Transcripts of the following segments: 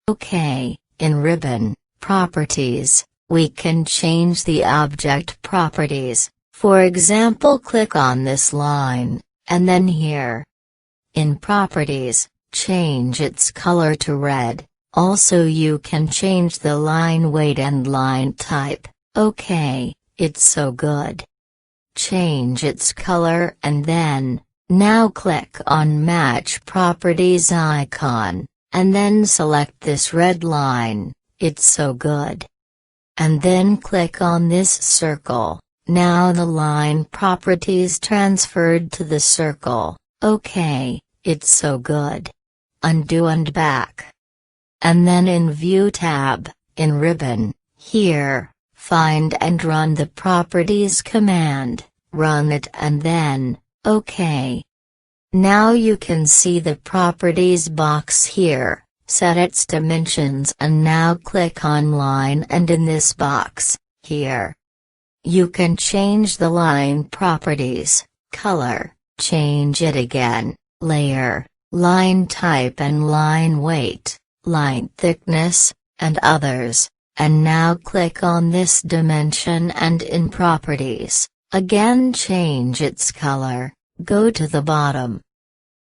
OK, in Ribbon, Properties, we can change the object properties. For example, click on this line, and then here. In Properties, change its color to red. Also you can change the line weight and line type. OK, it's so good. Change its color and then, now click on Match Properties icon, and then select this red line, it's so good. And then click on this circle, now the line properties transferred to the circle. OK, it's so good. Undo and back. And then in View tab, in Ribbon, here, find and run the Properties command, run it and then, OK. Now you can see the Properties box here, set its dimensions and now click on Line and in this box, here. You can change the line properties, color, change it again, layer, line type and line weight, line thickness, and others, and now click on this dimension and in Properties, again change its color, go to the bottom.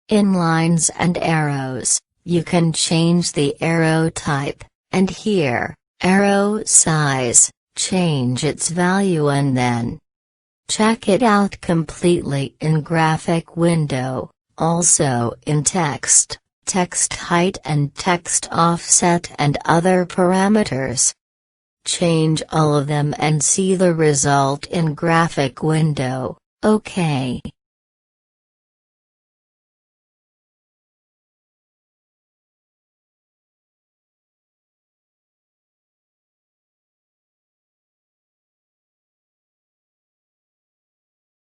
In Lines and Arrows, you can change the arrow type, and here, arrow size, change its value and then check it out completely in Graphic window, also in Text, text height and text offset and other parameters. Change all of them and see the result in Graphic window. OK.